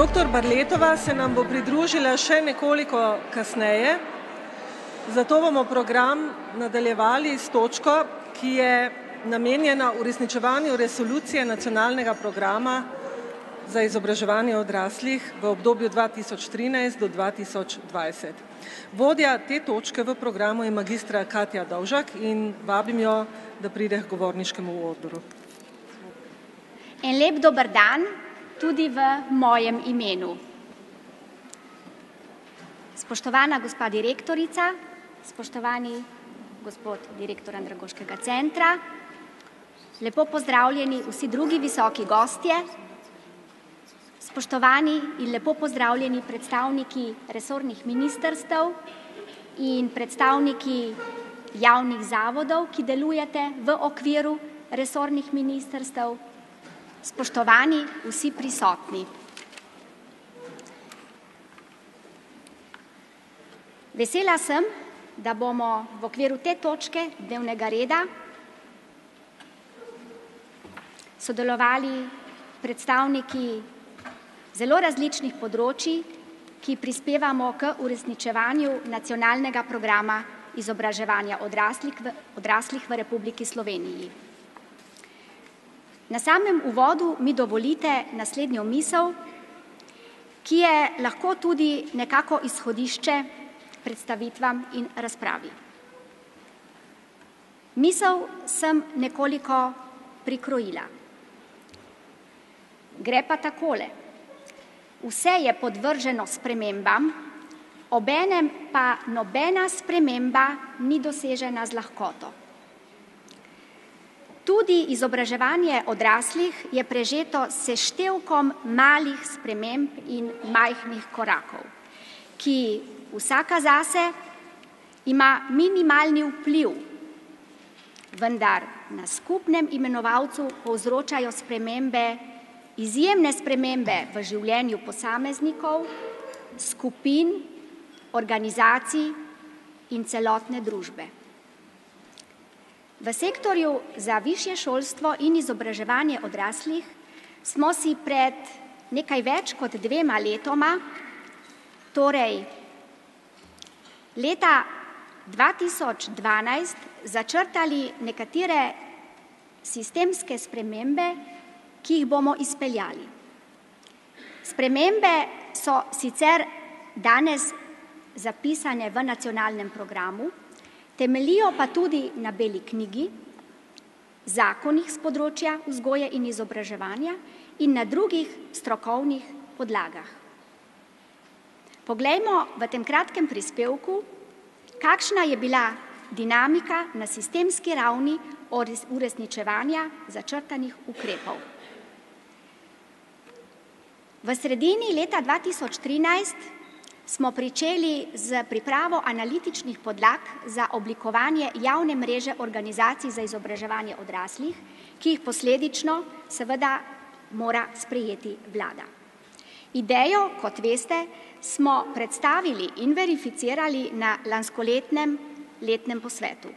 Dr. Barletova se nam bo pridružila še nekoliko kasneje, zato bomo program nadaljevali s točko, ki je namenjena uresničevanju resolucije nacionalnega programa za izobraževanje odraslih v obdobju 2013 do 2020. Vodja te točke v programu je magistra Katja Dovžak in vabim jo, da pride k govorniškemu odboru. En lep dober dan tudi v mojem imenu. Spoštovana gospa direktorica, spoštovani gospod direktor Andragoškega centra, lepo pozdravljeni vsi drugi visoki gostje, spoštovani in lepo pozdravljeni predstavniki resornih ministrstev in predstavniki javnih zavodov, ki delujete v okviru resornih ministrstev, spoštovani vsi prisotni. Vesela sem, da bomo v okviru te točke dnevnega reda sodelovali predstavniki zelo različnih področij, ki prispevamo k uresničevanju nacionalnega programa izobraževanja odraslih v Republiki Sloveniji. Na samem uvodu mi dovolite naslednjo misel, ki je lahko tudi nekako izhodišče predstavitvam in razpravi. Misel sem nekoliko prikrojila. Gre pa takole. Vse je podvrženo spremembam, obenem pa nobena sprememba ni dosežena z lahkoto. Tudi izobraževanje odraslih je prežeto s seštevkom malih sprememb in majhnih korakov, ki vsaka zase ima minimalni vpliv, vendar na skupnem imenovalcu povzročajo spremembe, izjemne spremembe v življenju posameznikov, skupin, organizacij in celotne družbe. V sektorju za višje šolstvo in izobraževanje odraslih smo si pred nekaj več kot 2 letoma, torej leta 2012, začrtali nekatere sistemske spremembe, ki jih bomo izpeljali. Spremembe so sicer danes zapisane v nacionalnem programu, temeljijo pa tudi na beli knjigi, zakonih s področja vzgoje in izobraževanja in na drugih strokovnih podlagah. Poglejmo v tem kratkem prispevku, kakšna je bila dinamika na sistemski ravni uresničevanja začrtanih ukrepov. V sredini leta 2013 smo pričeli z pripravo analitičnih podlag za oblikovanje javne mreže organizacij za izobraževanje odraslih, ki jih posledično seveda mora sprejeti vlada. Idejo, kot veste, smo predstavili in verificirali na lanskoletnem letnem posvetu.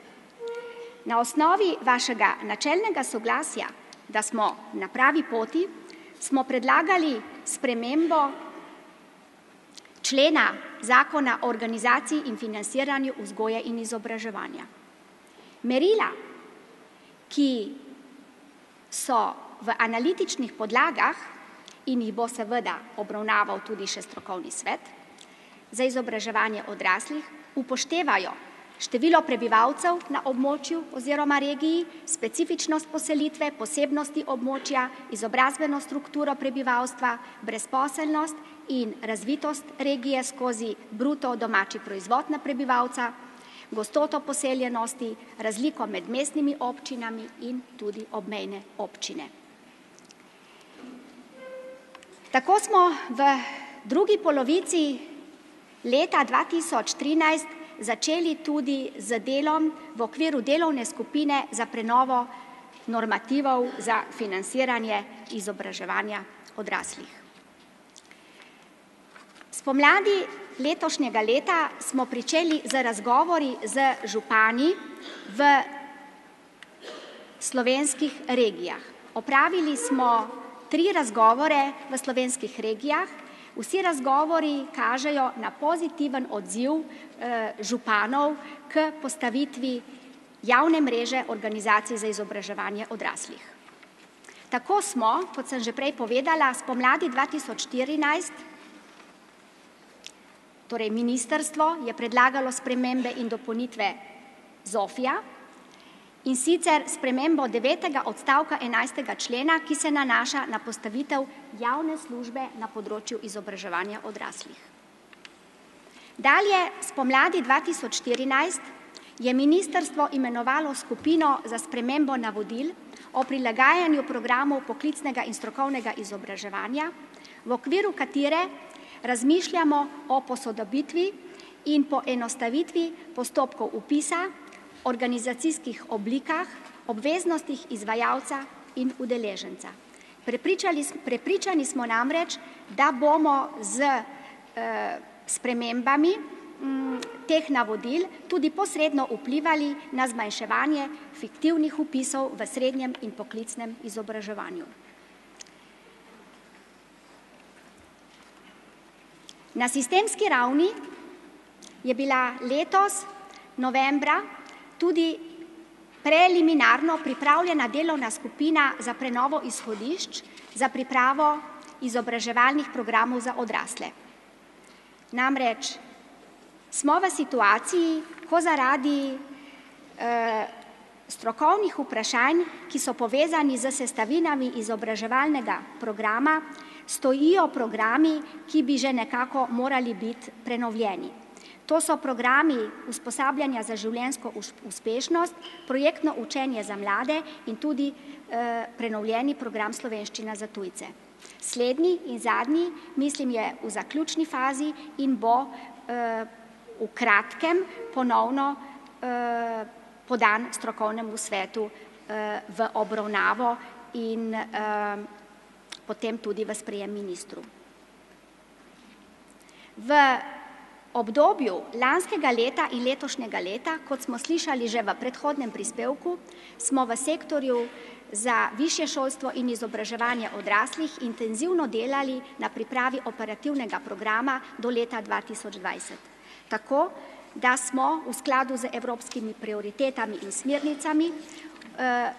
Na osnovi vašega načelnega soglasja, da smo na pravi poti, smo predlagali spremembo člena Zakona o organizaciji in financiranju vzgoje in izobraževanja. Merila, ki so v analitičnih podlagah in jih bo seveda obravnaval tudi še strokovni svet za izobraževanje odraslih, upoštevajo število prebivalcev na območju oziroma regiji, specifičnost poselitve, posebnosti območja, izobrazbeno strukturo prebivalstva, brezposelnost in razvitost regije skozi bruto domači proizvod na prebivalca, gostoto poseljenosti, razliko med mestnimi občinami in tudi obmejne občine. Tako smo v drugi polovici leta 2013 začeli tudi z delom v okviru delovne skupine za prenovo normativov za financiranje izobraževanja odraslih. Spomladi letošnjega leta smo pričeli z razgovori z župani v slovenskih regijah. Opravili smo 3 razgovore v slovenskih regijah, Vsi razgovori kažejo na pozitiven odziv županov k postavitvi javne mreže organizacij za izobraževanje odraslih. Tako smo, kot sem že prej povedala, spomladi 2014, torej ministrstvo je predlagalo spremembe in dopolnitve ZOFI-ja, in sicer spremembo 9. odstavka 11. člena, ki se nanaša na postavitev javne službe na področju izobraževanja odraslih. Dalje, spomladi 2014 je ministrstvo imenovalo skupino za spremembo navodil o prilagajanju programov poklicnega in strokovnega izobraževanja, v okviru katere razmišljamo o posodobitvi in poenostavitvi postopkov vpisa, organizacijskih oblikah, obveznostih izvajalca in udeleženca. Prepričani smo namreč, da bomo z spremembami teh navodil tudi posredno vplivali na zmanjševanje fiktivnih vpisov v srednjem in poklicnem izobraževanju. Na sistemski ravni je bila letos novembra tudi preliminarno pripravljena delovna skupina za prenovo izhodišč za pripravo izobraževalnih programov za odrasle. Namreč smo v situaciji, ko zaradi strokovnih vprašanj, ki so povezani z sestavinami izobraževalnega programa, stojijo programi, ki bi že nekako morali biti prenovljeni. To so programi usposabljanja za življenjsko uspešnost, projektno učenje za mlade in tudi prenovljeni program slovenščina za tujce. Slednji in zadnji, mislim, je v zaključni fazi in bo v kratkem ponovno podan strokovnemu svetu v obravnavo in potem tudi v sprejem ministru. V obdobju lanskega leta in letošnjega leta, kot smo slišali že v predhodnem prispevku, smo v sektorju za višje šolstvo in izobraževanje odraslih intenzivno delali na pripravi operativnega programa do leta 2020. Tako, da smo v skladu z evropskimi prioritetami in smernicami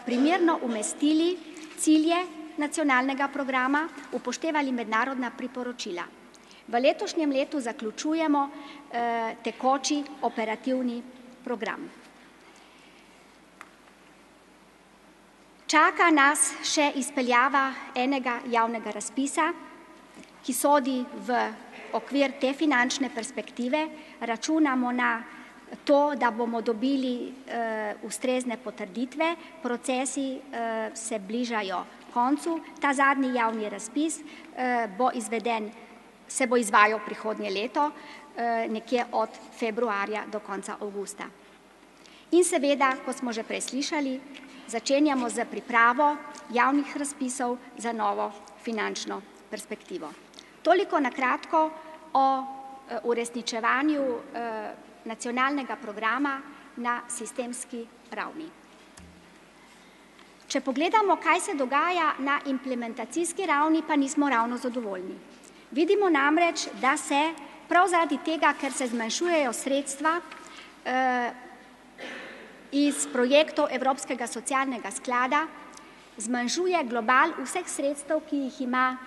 primerno umestili cilje nacionalnega programa, upoštevali mednarodna priporočila. V letošnjem letu zaključujemo tekoči operativni program. Čaka nas še izpeljava enega javnega razpisa, ki sodi v okvir te finančne perspektive. Računamo na to, da bomo dobili ustrezne potrditve, procesi se bližajo koncu. Ta zadnji javni razpis se bo izvajal prihodnje leto, nekje od februarja do konca avgusta. In seveda, kot smo že prej slišali, začenjamo z pripravo javnih razpisov za novo finančno perspektivo. Toliko na kratko o uresničevanju nacionalnega programa na sistemski ravni. Če pogledamo, kaj se dogaja na implementacijski ravni, pa nismo ravno zadovoljni. Vidimo namreč, da se prav zaradi tega, ker se zmanjšujejo sredstva iz projektov Evropskega socialnega sklada, zmanjšuje global vseh sredstev, ki jih ima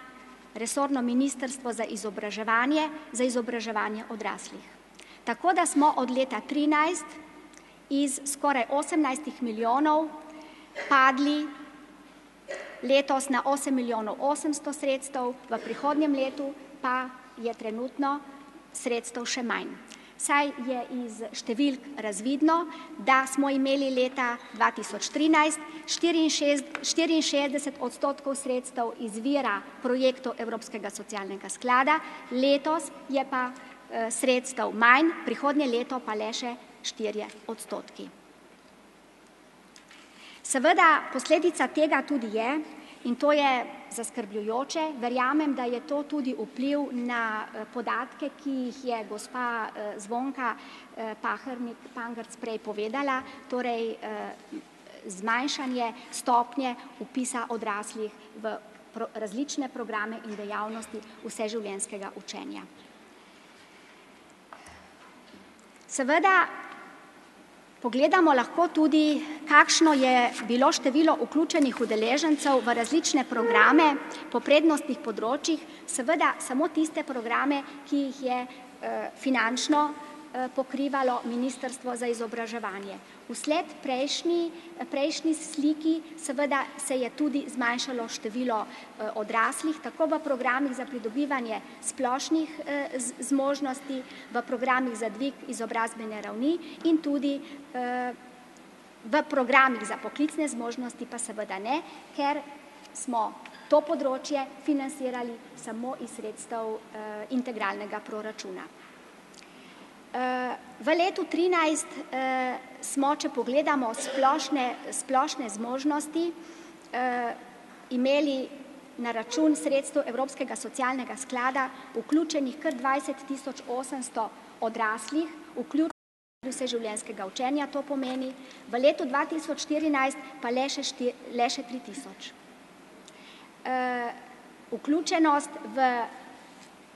resorno ministrstvo za izobraževanje odraslih. Tako da smo od leta 2013 iz skoraj 18 milijonov padli letos na 8 milijonov 800 sredstev, v prihodnjem letu pa je trenutno sredstev še manj. Saj je iz številk razvidno, da smo imeli leta 2013 64% sredstev izvira projektov Evropskega socialnega sklada, letos je pa sredstev manj, prihodnje leto pa le še 4%. Seveda posledica tega tudi je, in to je zaskrbljujoče, verjamem, da je to tudi vpliv na podatke, ki jih je gospa Zvonka Pahrnik-Pangrc prej povedala, torej zmanjšanje stopnje vpisa odraslih v različne programe in dejavnosti vseživljenjskega učenja. Seveda pogledamo lahko tudi, kakšno je bilo število vključenih udeležencev v različne programe po prednostnih področjih, seveda samo tiste programe, ki jih je finančno pokrivalo Ministrstvo za izobraževanje. Vsled prejšnji sliki seveda se je tudi zmanjšalo število odraslih, tako v programih za pridobivanje splošnih zmožnosti, v programih za dvig izobrazbene ravni in tudi v programih za poklicne zmožnosti pa seveda ne, ker smo to področje financirali samo iz sredstev integralnega proračuna. V letu 2013 smo, če pogledamo splošne zmožnosti, imeli na račun sredstev Evropskega socialnega sklada vključenih kar 20.800 odraslih, vključenih vseživljenjskega učenja, to pomeni, v letu 2014 pa le še 3.000. Vključenost v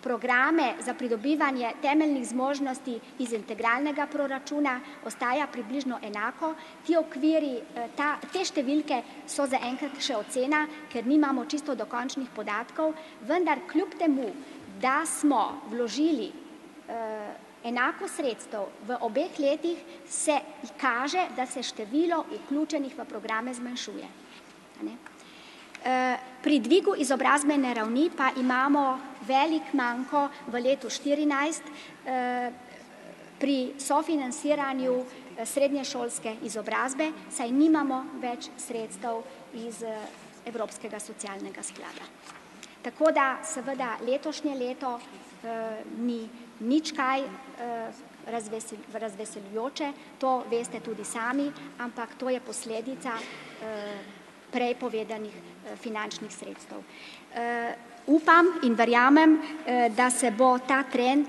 programe za pridobivanje temeljnih zmožnosti iz integralnega proračuna ostaja približno enako. Te številke so zaenkrat še ocena, ker nimamo čisto dokončnih podatkov, vendar kljub temu, da smo vložili enako sredstev v obeh letih, se kaže, da se število vključenih v programe zmanjšuje. Pri dvigu izobrazbene ravni pa imamo velik manko v letu 2014 pri sofinanciranju srednješolske izobrazbe, saj nimamo več sredstev iz Evropskega socialnega sklada. Tako da seveda letošnje leto ni nič kaj razveseljujoče, to veste tudi sami, ampak to je posledica prej povedanih finančnih sredstev. Upam in verjamem, da se bo ta trend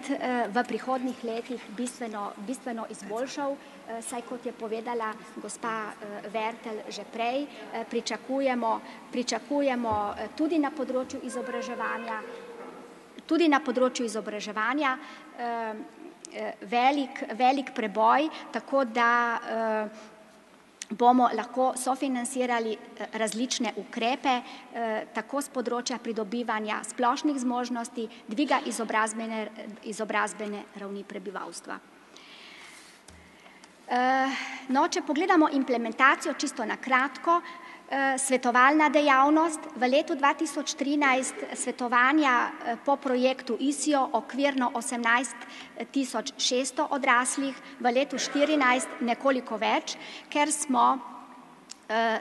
v prihodnjih letih bistveno izboljšal, saj kot je povedala gospa Vertelj že prej, pričakujemo tudi na področju izobraževanja velik preboj, tako da bomo lahko sofinancirali različne ukrepe, tako z področja pridobivanja splošnih zmožnosti, dviga izobrazbene ravni prebivalstva. No, če pogledamo implementacijo čisto na kratko, svetovalna dejavnost, v letu 2013 svetovanja po projektu ISIO okvirno 18.600 odraslih, v letu 2014 nekoliko več, ker smo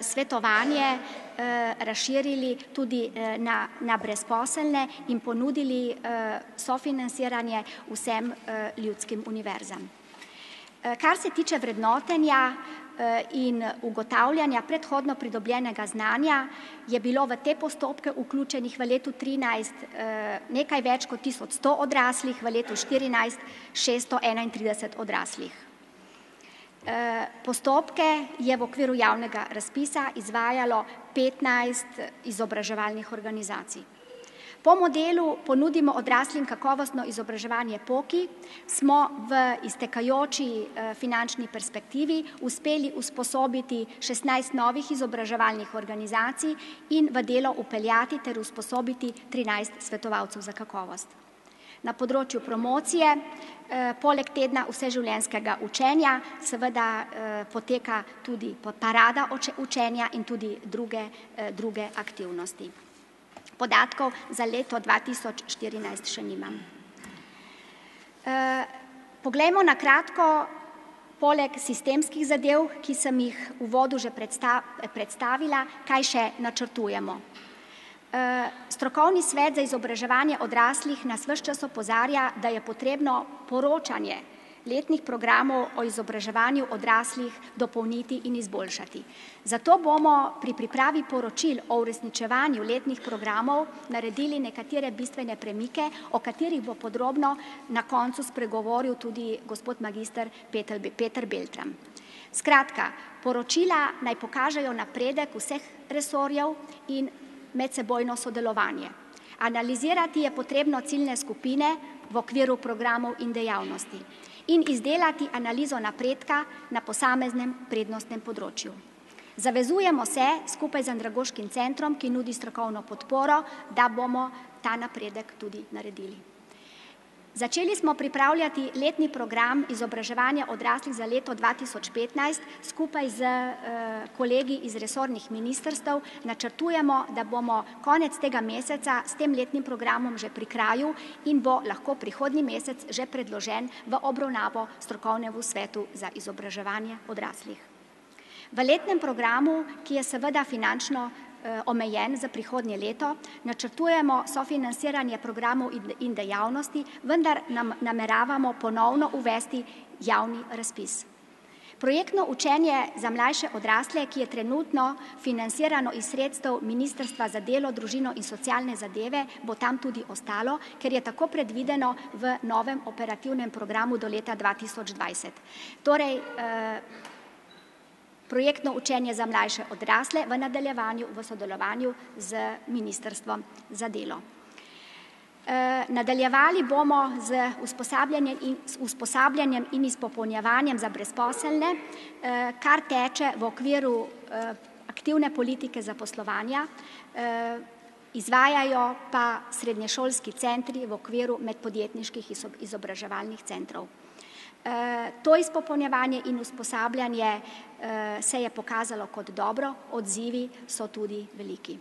svetovanje razširili tudi na brezposelne in ponudili sofinanciranje vsem ljudskim univerzam. Kar se tiče vrednotenja in ugotavljanja predhodno pridobljenega znanja, je bilo v te postopke vključenih v letu 2013 nekaj več kot 1100 odraslih, v letu 2014 631 odraslih. Postopke je v okviru javnega razpisa izvajalo 15 izobraževalnih organizacij. Po modelu Ponudimo odraslim kakovostno izobraževanje POKI smo v iztekajoči finančni perspektivi uspeli usposobiti 16 novih izobraževalnih organizacij in v delo vpeljati ter usposobiti 13 svetovalcev za kakovost. Na področju promocije, poleg tedna vseživljenjskega učenja, seveda poteka tudi parada učenja in tudi druge aktivnosti. Podatkov za leto 2014 še nimam. Poglejmo na kratko, poleg sistemskih zadev, ki sem jih v uvodu že predstavila, kaj še načrtujemo. Strokovni svet za izobraževanje odraslih nas ves čas opozarja, da je potrebno poročanje letnih programov o izobraževanju odraslih dopolniti in izboljšati. Zato bomo pri pripravi poročil o uresničevanju letnih programov naredili nekatere bistvene premike, o katerih bo podrobno na koncu spregovoril tudi gospod magister Peter Beltram. Skratka, poročila naj pokažejo napredek vseh resorjev in medsebojno sodelovanje. Analizirati je potrebno ciljne skupine v okviru programov in dejavnosti in izdelati analizo napredka na posameznem prednostnem področju. Zavezujemo se skupaj z Andragoškim centrom, ki nudi strokovno podporo, da bomo ta napredek tudi naredili. Začeli smo pripravljati letni program izobraževanja odraslih za leto 2015 skupaj z kolegi iz resornih ministrstev. Načrtujemo, da bomo konec tega meseca s tem letnim programom že pri kraju in bo lahko prihodnji mesec že predložen v obravnavo strokovnemu svetu za izobraževanje odraslih. V letnem programu, ki je seveda finančno omejen za prihodnje leto, načrtujemo sofinansiranje programov in dejavnosti, vendar nameravamo ponovno uvesti javni razpis. Projektno učenje za mlajše odrasle, ki je trenutno financirano iz sredstev Ministrstva za delo, družino in socialne zadeve, bo tam tudi ostalo, ker je tako predvideno v novem operativnem programu do leta 2020. Torej, projektno učenje za mlajše odrasle v nadaljevanju v sodelovanju z Ministrstvom za delo. Nadaljevali bomo z usposabljanjem in izpopolnjevanjem za brezposelne, kar teče v okviru aktivne politike zaposlovanja, izvajajo pa srednješolski centri v okviru medpodjetniških izobraževalnih centrov. To izpopolnjevanje in usposabljanje se je pokazalo kot dobro, odzivi so tudi veliki.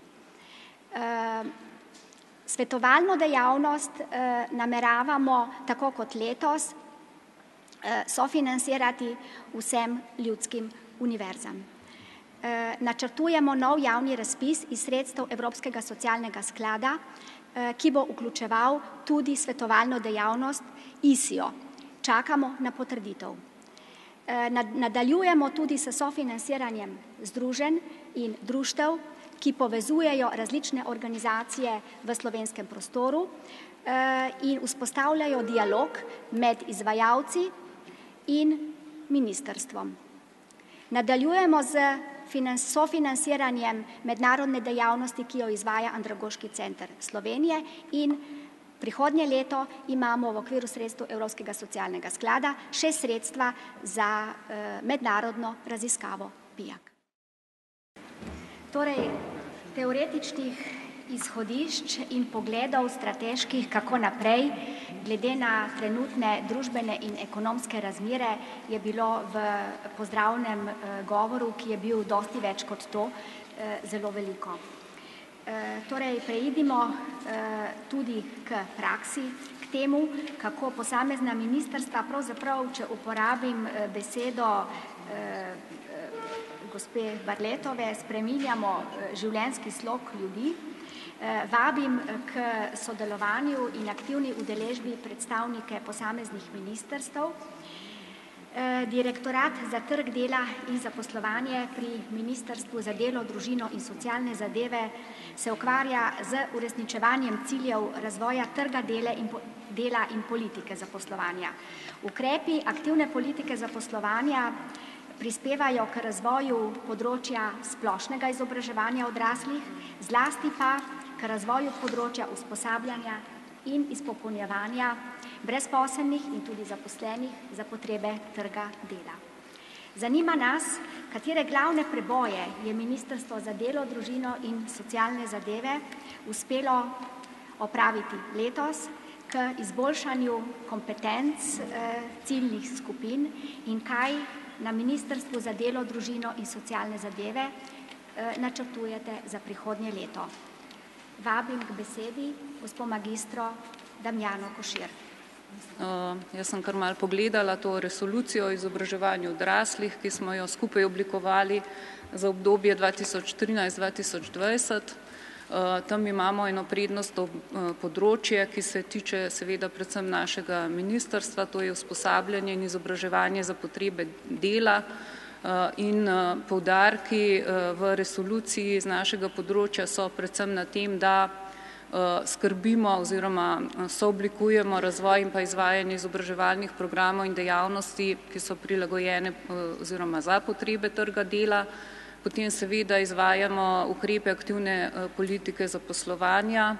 Svetovalno dejavnost nameravamo, tako kot letos, sofinansirati vsem ljudskim univerzam. Načrtujemo nov javni razpis iz sredstev Evropskega socialnega sklada, ki bo vključeval tudi svetovalno dejavnost ISIO. Čakamo na potrditev. Nadaljujemo tudi s sofinansiranjem združenj in društev, ki povezujejo različne organizacije v slovenskem prostoru in vzpostavljajo dialog med izvajalci in ministrstvom. Nadaljujemo z sofinansiranjem mednarodne dejavnosti, ki jo izvaja Andragoški center Slovenije, in prihodnje leto imamo v okviru sredstev Evropskega socialnega sklada še sredstva za mednarodno raziskavo PIAK. Torej, teoretičnih izhodišč in pogledov strateških, kako naprej, glede na trenutne družbene in ekonomske razmere, je bilo v pozdravnem govoru, ki je bil dosti več kot to, zelo veliko. Torej, preidimo tudi k praksi, k temu, kako posamezna ministrstva, pravzaprav, če uporabim besedo gospe Barletove, spreminjamo življenjski slog ljudi. Vabim k sodelovanju in aktivni udeležbi predstavnike posameznih ministrstev. Direktorat za trg dela in zaposlovanje pri Ministrstvu za delo, družino in socialne zadeve se ukvarja z uresničevanjem ciljev razvoja trga dela in politike zaposlovanja. Ukrepi aktivne politike zaposlovanja prispevajo k razvoju področja splošnega izobraževanja odraslih, zlasti pa k razvoju področja usposabljanja in izpopolnjevanja brezposelnih in tudi zaposlenih za potrebe trga dela. Zanima nas, katere glavne preboje je Ministrstvo za delo, družino in socialne zadeve uspelo opraviti letos k izboljšanju kompetenc ciljnih skupin in kaj na Ministrstvu za delo, družino in socialne zadeve načrtujete za prihodnje leto. Vabim k besedi gospo magistro Damjano Košir. Jaz sem kar malo pogledala to resolucijo o izobraževanju odraslih, ki smo jo skupaj oblikovali za obdobje 2013-2020. Tam imamo eno prednostno področje, ki se tiče seveda predvsem našega ministrstva, to je usposabljanje in izobraževanje za potrebe dela, in poudarki v resoluciji z našega področja so predvsem na tem, da skrbimo oziroma sooblikujemo razvoj in pa izvajanje izobraževalnih programov in dejavnosti, ki so prilagojene oziroma za potrebe trga dela. Potem seveda izvajamo ukrepe aktivne politike zaposlovanja,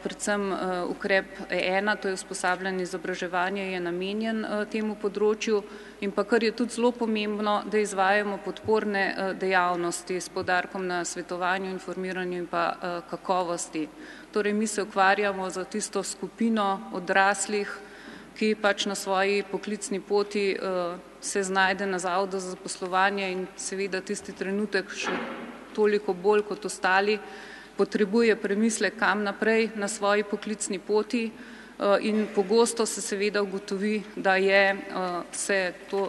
predvsem ukrep 1, to je usposabljanje izobraževanje, je namenjen temu področju in pa kar je tudi zelo pomembno, da izvajamo podporne dejavnosti s poudarkom na svetovanju, informiranju in pa kakovosti. Torej mi se ukvarjamo za tisto skupino odraslih, ki pač na svoji poklicni poti se znajde na Zavodu za zaposlovanje in seveda tisti trenutek še toliko bolj kot ostali potrebuje premislek, kam naprej na svoji poklicni poti in pogosto se seveda ugotovi, da je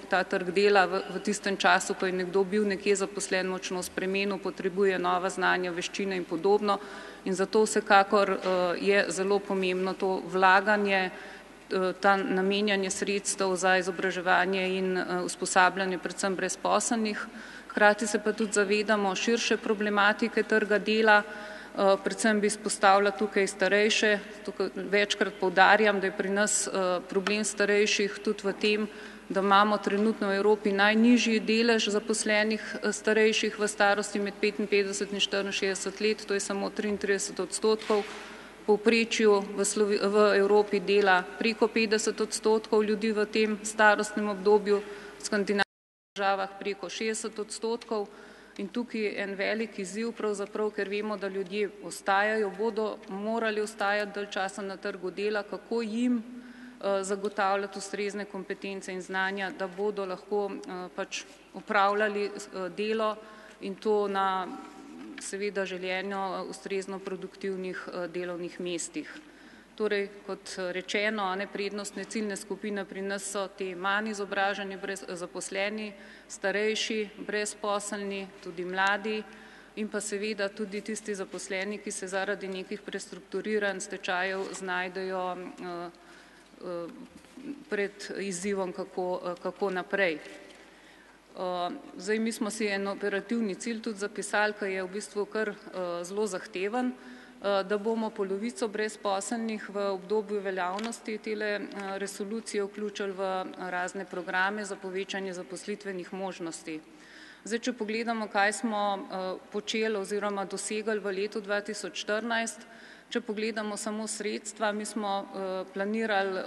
ta trg dela v tistem času, ko je nekdo bil nekje zaposlen, močno spremenil, potrebuje nova znanja, veščine in podobno in zato vsekakor je zelo pomembno to vlaganje, ta namenjanje sredstev za izobraževanje in usposabljanje predvsem brezposelnih. Hkrati se pa tudi zavedamo širše problematike trga dela, predvsem bi izpostavila tukaj starejše, tukaj večkrat poudarjam, da je pri nas problem starejših tudi v tem, da imamo trenutno v Evropi najnižji delež zaposlenih starejših v starosti med 55 in 64 let, to je samo 33%. Povprečju v Evropi dela preko 50% ljudi v tem starostnem obdobju, v skandinavskih državah preko 60%. In tukaj je en velik izziv pravzaprav, ker vemo, da ljudje ostajajo, bodo morali ostajati dalj časa na trgu dela, kako jim zagotavljati ustrezne kompetence in znanja, da bodo lahko pač opravljali delo in to na seveda željeno ustrezno produktivnih delovnih mestih. Torej, kot rečeno, prednostne ciljne skupine pri nas so te manj izobraženi, zaposleni, starejši, brezposelni, tudi mladi in pa seveda tudi tisti zaposleni, ki se zaradi nekih prestrukturiranj, stečajev znajdejo pred izzivom, kako naprej. Zdaj, mi smo si en operativni cilj tudi zapisali, ki je v bistvu kar zelo zahteven, da bomo polovico brezposelnih v obdobju veljavnosti tele resolucije vključili v razne programe za povečanje zaposlitvenih možnosti. Zdaj, če pogledamo, kaj smo počeli oziroma dosegali v letu 2014, če pogledamo samo sredstva, mi smo planirali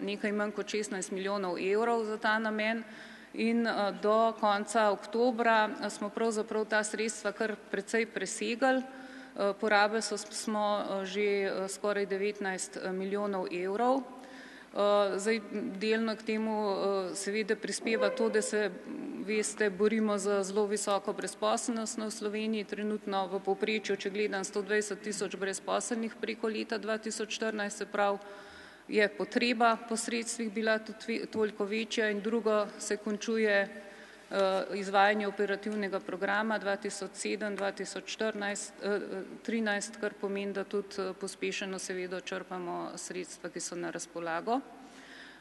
nekaj manj kot 16 milijonov evrov za ta namen in do konca oktobra smo pravzaprav ta sredstva kar precej presegali. Porabili smo že skoraj 19 milijonov evrov. Zdaj, delno k temu seveda prispeva to, da se, veste, borimo za zelo visoko brezposelnostjo v Sloveniji, trenutno v povprečju, če gledam, 120 tisoč brezposelnih preko leta 2014, se pravi, je potreba po sredstvih bila tudi toliko večja in drugo se končuje izvajanje operativnega programa 2007-2013, kar pomeni, da tudi pospešeno seveda črpamo sredstva, ki so na razpolago.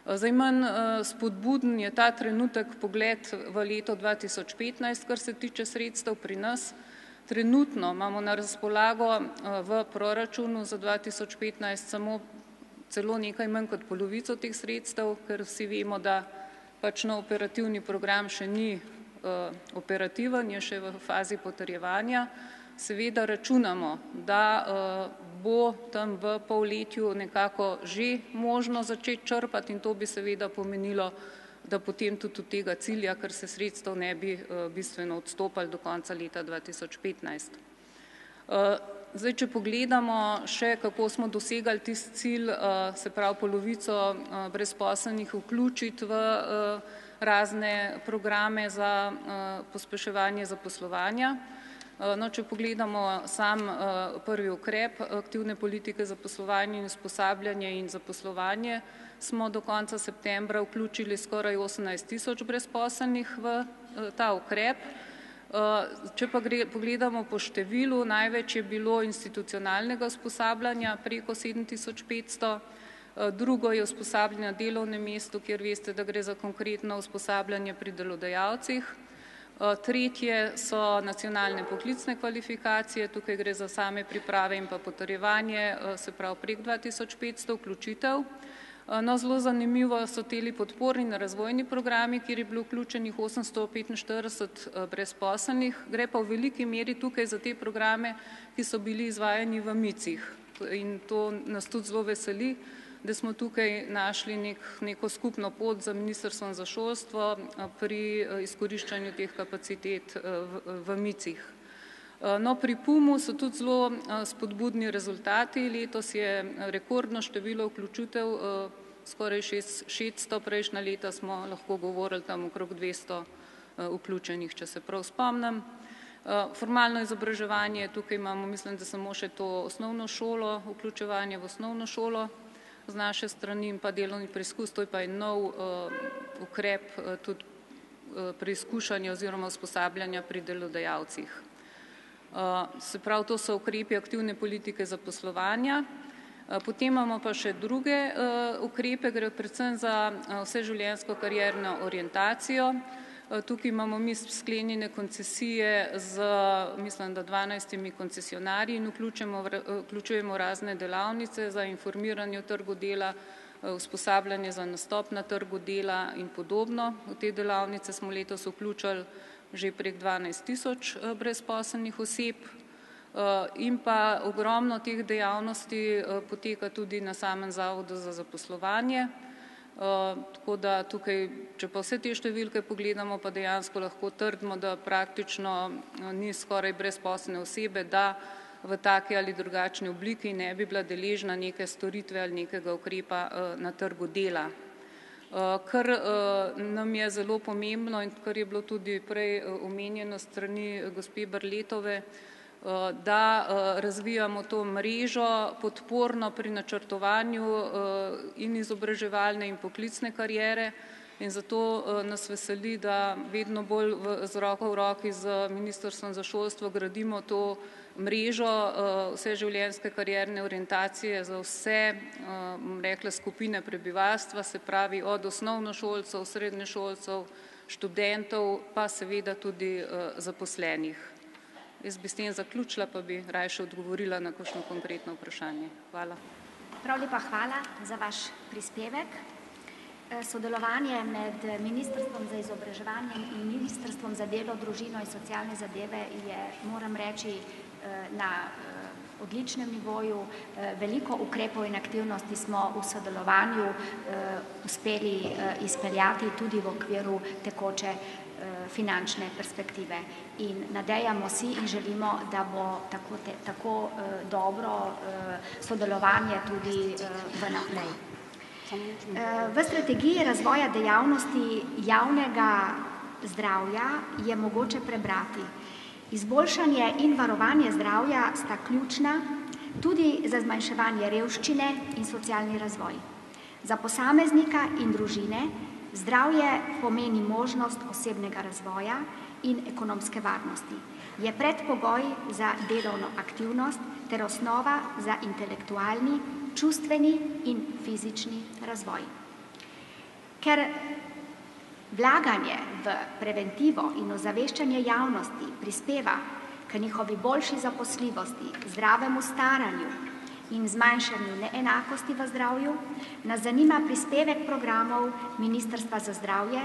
Zdaj, manj spodbuden je ta trenutek pogled v leto 2015, kar se tiče sredstev pri nas. Trenutno imamo na razpolago v proračunu za 2015 samo celo nekaj manj kot polovico teh sredstev, ker vsi vemo, da pač nov operativni program še ni operativen, je še v fazi potrjevanja. Seveda računamo, da bo tam v polletju nekako že možno začeti črpati in to bi seveda pomenilo, da potem tudi od tega cilja, ker se sredstev ne bi bistveno odstopali do konca leta 2015. Zdaj, če pogledamo še, kako smo dosegali tisti cilj, se pravi polovico brezposelnih vključiti v razne programe za pospeševanje zaposlovanja. No, če pogledamo sam prvi ukrep aktivne politike zaposlovanja in usposabljanje in zaposlovanje, smo do konca septembra vključili skoraj 18 tisoč brezposelnih v ta ukrep. Če pa pogledamo po številu, največ je bilo institucionalnega usposabljanja preko 7500, drugo je usposabljanje na delovnem mestu, kjer veste, da gre za konkretno usposabljanje pri delodajalcih, tretje so nacionalne poklicne kvalifikacije, tukaj gre za same priprave in pa potrjevanje, se pravi prek 2500 vključitev. No, zelo zanimivo so teli podporni in razvojni programi, kjer je bilo vključenih 845 brezposelnih. Gre pa v veliki meri tukaj za te programe, ki so bili izvajani v MIC-ih. In to nas tudi zelo veseli, da smo tukaj našli neko skupno pot za Ministrstvom za šolstvo pri izkoriščanju teh kapacitet v MIC-ih. No, pri PUM-u so tudi zelo spodbudni rezultati. Letos je rekordno število vključitev, skoraj 600, prejšnja leta smo lahko govorili tam okrog 200 vključenih, če se prav spomnim. Formalno izobraževanje, tukaj imamo, mislim, da samo še to osnovno šolo, vključevanje v osnovno šolo z naše strani in pa delovni preizkus, to je pa en nov ukrep tudi preizkušanja oziroma usposabljanja pri delodajalcih. Se pravi, to so ukrepi aktivne politike zaposlovanja. Potem imamo pa še druge ukrepe, gre predvsem za vseživljenjsko karierno orientacijo. Tukaj imamo mi sklenjene koncesije z, mislim, da 12 koncesionarji in vključujemo razne delavnice za informiranje o trgu dela, usposabljanje za nastop na trgu dela in podobno. V te delavnice smo letos vključili že prek 12 000 brezposelnih oseb in pa ogromno teh dejavnosti poteka tudi na samem Zavodu za zaposlovanje. Tako da tukaj, če pa vse te številke pogledamo, pa dejansko lahko trdimo, da praktično ni skoraj brezposelne osebe, da v take ali drugačni obliki ne bi bila deležna neke storitve ali nekega ukrepa na trgu dela. Kar nam je zelo pomembno in kar je bilo tudi prej omenjeno strani gospe Berletove, da razvijamo to mrežo podporno pri načrtovanju in izobraževalne in poklicne kariere in zato nas veseli, da vedno bolj z roko v roki z Ministrstvom za šolstvo gradimo to mrežo vseživljenjske karierne orientacije za vse, rekla, skupine prebivalstva, se pravi od osnovnošolcev, srednješolcev, študentov, pa seveda tudi zaposlenih. Jaz bi s tem zaključila, pa bi rajše odgovorila na kakšno konkretno vprašanje. Hvala. Prav lepa hvala za vaš prispevek. Sodelovanje med Ministrstvom za izobraževanje in Ministrstvom za delo, družino in socialne zadeve je, moram reči, na odličnem nivoju. Veliko ukrepov in aktivnosti smo v sodelovanju uspeli izpeljati tudi v okviru tekoče finančne perspektive. In nadejamo si in želimo, da bo tako dobro sodelovanje tudi vnaprej. V strategiji razvoja dejavnosti javnega zdravja je mogoče prebrati: izboljšanje in varovanje zdravja sta ključna tudi za zmanjševanje revščine in socialni razvoj. Za posameznika in družine zdravje pomeni možnost osebnega razvoja in ekonomske varnosti. Je predpogoj za delovno aktivnost ter osnova za intelektualni, čustveni in fizični razvoj. Ker vlaganje v preventivo in ozaveščanje javnosti prispeva k njihovi boljši zaposljivosti, zdravemu staranju in zmanjšanju neenakosti v zdravju, nas zanima prispevek programov Ministrstva za zdravje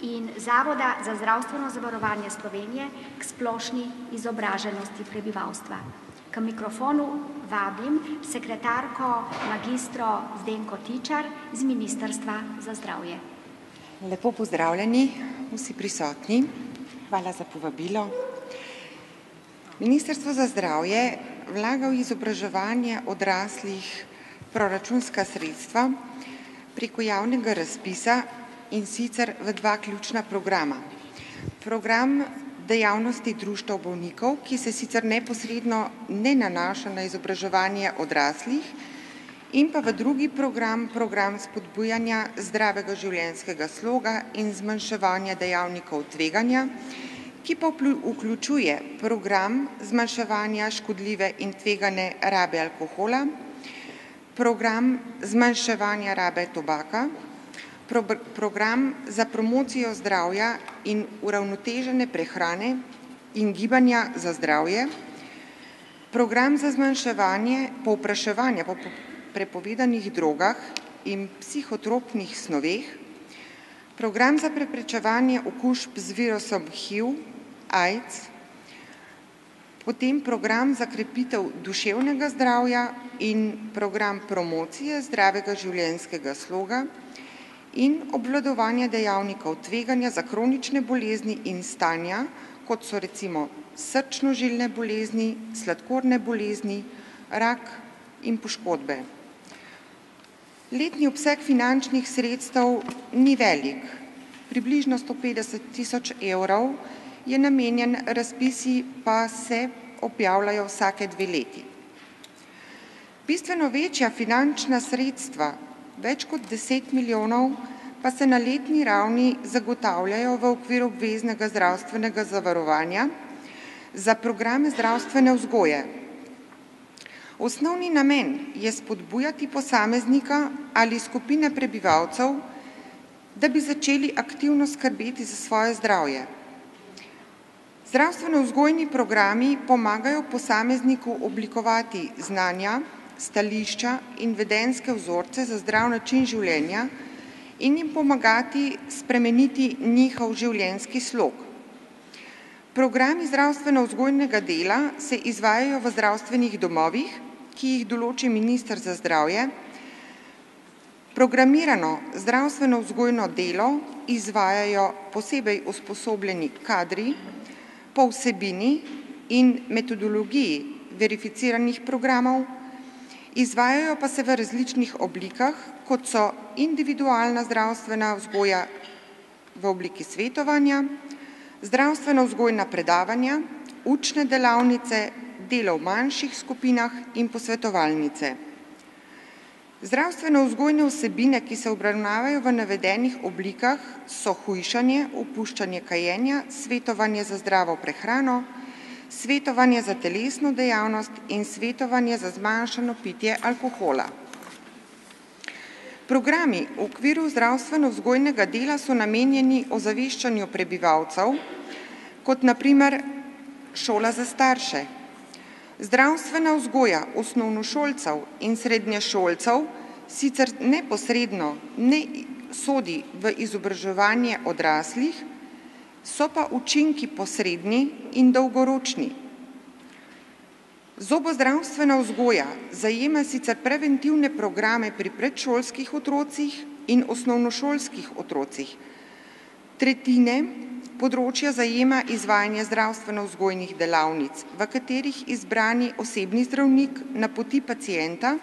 in Zavoda za zdravstveno zavarovanje Slovenije k splošni izobraženosti prebivalstva. K mikrofonu vabim sekretarko magistro Zdenko Tičar z Ministrstva za zdravje. Lepo pozdravljeni vsi prisotni. Hvala za povabilo. Ministrstvo za zdravje vlaga v izobraževanje odraslih proračunska sredstva preko javnega razpisa in sicer v dva ključna programa. Program dejavnosti društev bolnikov, ki se sicer neposredno ne nanaša na izobraževanje odraslih, in pa v drugi program, program spodbujanja zdravega življenjskega sloga in zmanjševanja dejavnikov tveganja, ki pa vključuje program zmanjševanja škodljive in tvegane rabe alkohola, program zmanjševanja rabe tobaka, program za promocijo zdravja in uravnotežene prehrane in gibanja za zdravje, program za zmanjševanje povpraševanja po prepovedanih drogah in psihotropnih snoveh, program za preprečevanje okužb z virusom HIV, AIDS, potem program za krepitev duševnega zdravja in program promocije zdravega življenjskega sloga in obvladovanja dejavnikov tveganja za kronične bolezni in stanja, kot so recimo srčno-žilne bolezni, sladkorne bolezni, rak in poškodbe. Letni obseg finančnih sredstev ni velik, približno 150 000 evrov je namenjen, razpisi pa se objavljajo vsake 2 leti. Bistveno večja finančna sredstva, več kot 10 milijonov, pa se na letni ravni zagotavljajo v okviru obveznega zdravstvenega zavarovanja za programe zdravstvene vzgoje. Osnovni namen je spodbujati posameznika ali skupine prebivalcev, da bi začeli aktivno skrbeti za svoje zdravje. Zdravstveno-vzgojni programi pomagajo posamezniku oblikovati znanja, stališča in vedenjske vzorce za zdrav način življenja in jim pomagati spremeniti njihov življenjski slog. Programi zdravstveno-vzgojnega dela se izvajajo v zdravstvenih domovih, ki jih določi minister za zdravje. Programirano zdravstveno-vzgojno delo izvajajo posebej usposobljeni kadri po vsebini in metodologiji verificiranih programov, izvajajo pa se v različnih oblikah, kot so individualna zdravstvena vzgoja v obliki svetovanja, zdravstveno-vzgojna predavanja, učne delavnice, delo v manjših skupinah in posvetovalnice. Zdravstveno-vzgojne vsebine, ki se obravnavajo v navedenih oblikah, so hujšanje, opuščanje kajenja, svetovanje za zdravo prehrano, svetovanje za telesno dejavnost in svetovanje za zmanjšano pitje alkohola. Programi v okviru zdravstveno-vzgojnega dela so namenjeni ozaveščanju prebivalcev, kot na primer šola za starše. Zdravstvena vzgoja osnovnošolcev in srednješolcev sicer neposredno ne sodi v izobraževanje odraslih, so pa učinki posredni in dolgoročni. Zobozdravstvena vzgoja zajema sicer preventivne programe pri predšolskih otrocih in osnovnošolskih otrocih. Tretjine področja zajema izvajanje zdravstveno-vzgojnih delavnic, v katerih izbrani osebni zdravnik napoti pacienta,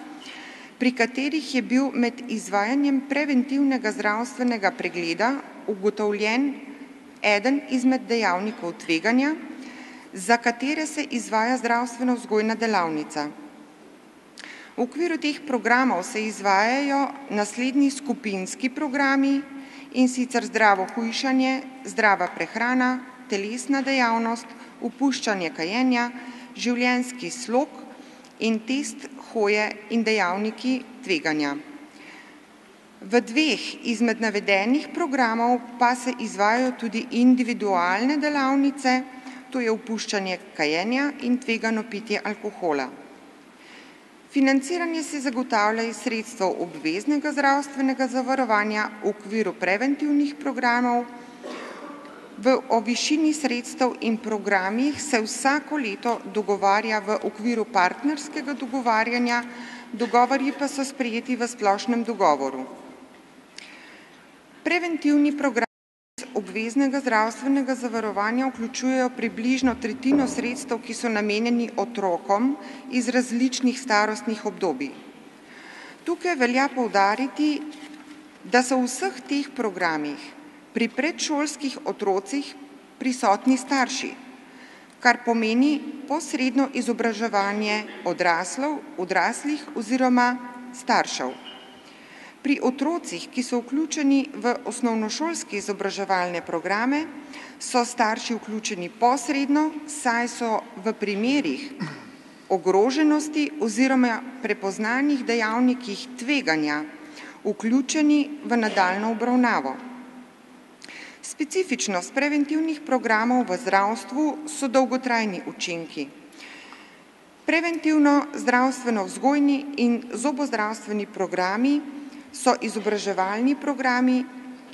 pri katerih je bil med izvajanjem preventivnega zdravstvenega pregleda ugotovljen eden izmed dejavnikov tveganja, za katere se izvaja zdravstveno-vzgojna delavnica. V okviru teh programov se izvajajo naslednji skupinski programi, in sicer zdravo hujšanje, zdrava prehrana, telesna dejavnost, opuščanje kajenja, življenjski slog in test hoje in dejavniki tveganja. V 2 izmed navedenih programov pa se izvajajo tudi individualne delavnice, to je opuščanje kajenja in tvegano pitje alkohola. Financiranje se zagotavlja iz sredstev obveznega zdravstvenega zavarovanja v okviru preventivnih programov. O višini sredstev in programih se vsako leto dogovarja v okviru partnerskega dogovarjanja, dogovori pa so sprejeti v splošnem dogovoru. Preventivni programi obveznega zdravstvenega zavarovanja vključujejo približno tretjino sredstev, ki so namenjeni otrokom iz različnih starostnih obdobij. Tukaj velja poudariti, da so v vseh teh programih pri predšolskih otrocih prisotni starši, kar pomeni posredno izobraževanje odraslih oziroma staršev. Pri otrocih, ki so vključeni v osnovnošolske izobraževalne programe, so starši vključeni posredno, saj so v primerih ogroženosti oziroma prepoznanih dejavnikih tveganja vključeni v nadaljnjo obravnavo. Specifičnost preventivnih programov v zdravstvu so dolgotrajni učinki. Preventivno zdravstveno-vzgojni in zobozdravstveni programi so izobraževalni programi,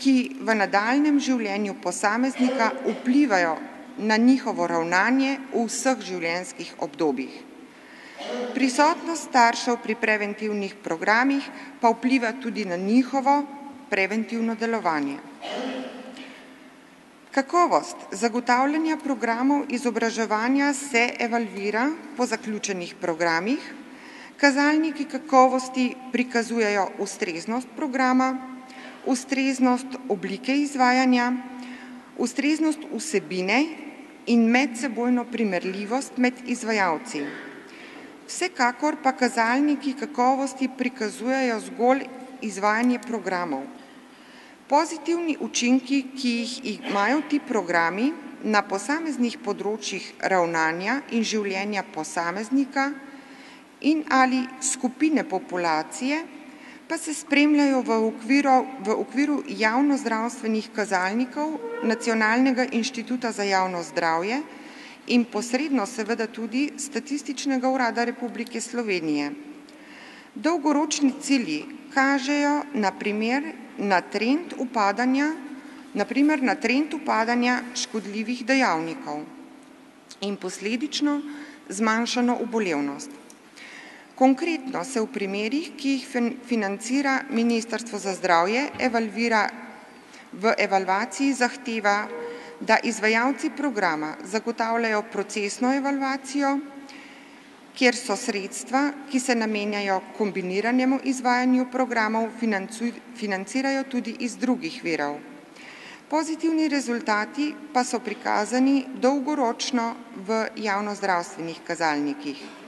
ki v nadaljnjem življenju posameznika vplivajo na njihovo ravnanje v vseh življenjskih obdobjih. Prisotnost staršev pri preventivnih programih pa vpliva tudi na njihovo preventivno delovanje. Kakovost zagotavljanja programov izobraževanja se evalvira po zaključenih programih. Kazalniki kakovosti prikazujejo ustreznost programa, ustreznost oblike izvajanja, ustreznost vsebine in medsebojno primerljivost med izvajalci. Vsekakor pa kazalniki kakovosti prikazujejo zgolj izvajanje programov. Pozitivni učinki, ki jih imajo ti programi na posameznih področjih ravnanja in življenja posameznika in ali skupine populacije, pa se spremljajo v okviru javnozdravstvenih kazalnikov Nacionalnega inštituta za javno zdravje in posredno seveda tudi Statističnega urada Republike Slovenije. Dolgoročni cilji kažejo na trend upadanja škodljivih dejavnikov in posledično zmanjšano obolevnost. Konkretno se v primerih, ki jih financira Ministrstvo za zdravje, v evalvaciji zahteva, da izvajalci programa zagotavljajo procesno evalvacijo, kjer so sredstva, ki se namenjajo kombiniranemu izvajanju programov, financirajo tudi iz drugih virov. Pozitivni rezultati pa so prikazani dolgoročno v javnozdravstvenih kazalnikih.